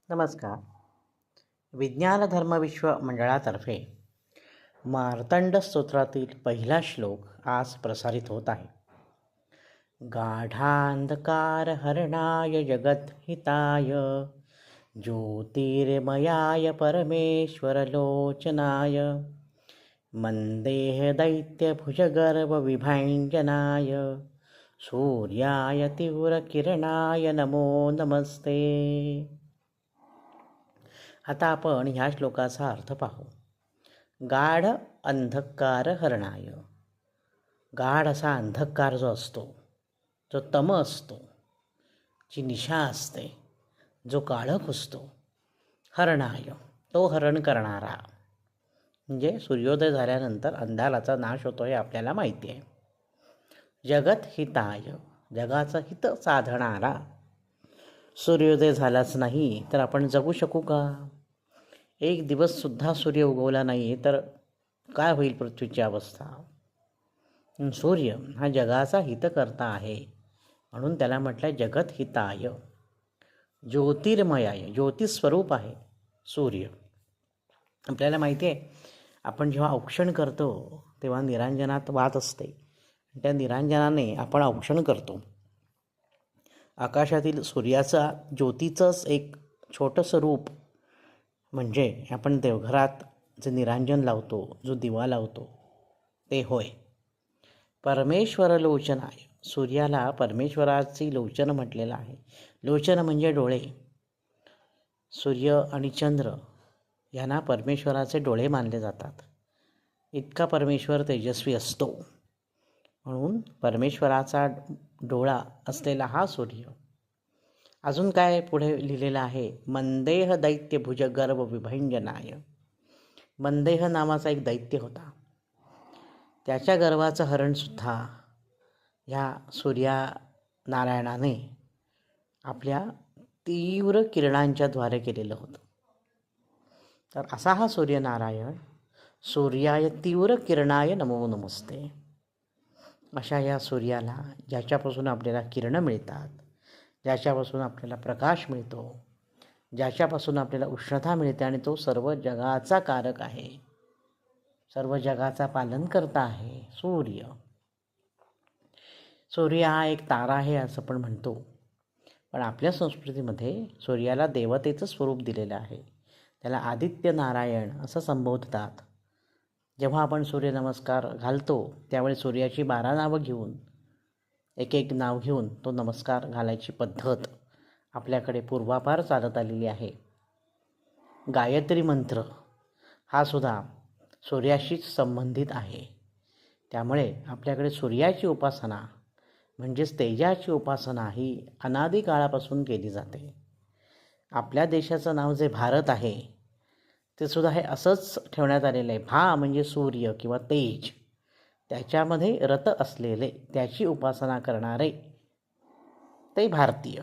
नमस्कार. विज्ञान धर्म विश्व मंडळातर्फे मार्तंड स्तोत्रातील पहिला श्लोक आज प्रसारित होत आहे. गाढांधकार हरणाय जगद्हिताय ज्योतिर्मयाय परमेश्वरलोचनाय मंदेह दैत्यभुजगर्वविभञ्जनाय सूर्याय तीव्रकिरणाय नमो नमस्ते. आता आपण ह्या श्लोकाचा अर्थ पाहू. गाढ अंधकार हरणाय. गाढ असा अंधकार जो असतो, जो तम असतो, जी निशा असते, जो काळोख असतो, हरणाय तो हरण करणारा. म्हणजे सूर्योदय झाल्यानंतर अंधाराचा नाश होतो हे आपल्याला माहिती आहे. जगत हिताय जगाचं हित साधणारा. सूर्योदय झालाच नाही तर आपण जगू शकू का? एक दिवससुद्धा सूर्य उगवला नाही तर काय होईल पृथ्वीची अवस्था? सूर्य हा जगाचा हितकर्ता आहे, म्हणून त्याला म्हटलं जगत हिताय. ज्योतिर्मयाय ज्योतिस्वरूप आहे सूर्य. आपल्याला माहिती आहे, आपण जेव्हा औक्षण करतो तेव्हा निरांजनात वात असते. त्या निरांजनाने आपण औक्षण करतो. आकाशातील सूर्याचा ज्योतीचंच एक छोटंसं रूप म्हणजे आपण देवघरात जे निरांजन लावतो, जो दिवा लावतो ते होय. परमेश्वर लोचनाय सूर्याला परमेश्वराची लोचन म्हटलेलं आहे. लोचन म्हणजे डोळे. सूर्य आणि चंद्र यांना परमेश्वराचे डोळे मानले जातात. इतका परमेश्वर तेजस्वी असतो, म्हणून परमेश्वराचा डोळा असलेला हा सूर्य. अजून काय पुढे लिहिलेलं आहे? मंदेह दैत्य भुजगर्व विभञ्जनाय. मंदेह नावाचा एक दैत्य होता. त्याच्या गर्वाचं हरणसुद्धा ह्या सूर्यनारायणाने आपल्या तीव्र किरणांच्याद्वारे केलेलं होतं. तर असा हा सूर्यनारायण. सूर्याय तीव्र किरणाय नमो नमस्ते. अशा या सूर्याला, ज्याच्यापासून आपल्याला किरणं मिळतात, ज्याच्यापासून आपल्याला प्रकाश मिळतो, ज्याच्यापासून आपल्याला उष्णता मिळते, आणि तो सर्व जगाचा कारक आहे, सर्व जगाचा पालनकर्ता आहे सूर्य. सूर्य हा एक तारा आहे असं पण म्हणतो, पण आपल्या संस्कृतीमध्ये सूर्याला देवतेचं स्वरूप दिलेलं आहे. त्याला आदित्य नारायण असं संबोधतात. जेव्हा आपण सूर्यनमस्कार घालतो त्यावेळी सूर्याची 12 नावं घेऊन, एक एक नाव घेऊन तो नमस्कार घालायची पद्धत आपल्याकडे पूर्वापार चालत आलेली आहे. गायत्री मंत्र हा सुद्धा सूर्याशीच संबंधित आहे. त्यामुळे आपल्याकडे सूर्याची उपासना म्हणजेच तेजाची उपासना ही अनादी काळापासून केली जाते. आपल्या देशाचं नाव जे भारत आहे ते सुद्धा हे असंच ठेवण्यात आलेलं आहे. भा म्हणजे सूर्य किंवा तेज, त्याच्यामध्ये रत असलेले, त्याची उपासना करणारे ते भारतीय,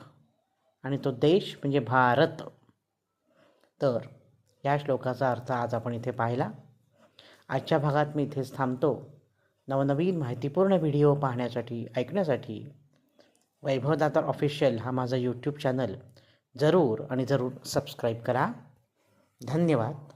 आणि तो देश म्हणजे भारत. तर या श्लोकाचा अर्थ आज आपण इथे पाहिला. आजच्या भागात मी इथेच थांबतो. नवनवीन माहितीपूर्ण व्हिडिओ पाहण्यासाठी, ऐकण्यासाठी वैभव दातार ऑफिशियल हा माझा यूट्यूब चॅनल जरूर आणि जरूर सबस्क्राईब करा. धन्यवाद.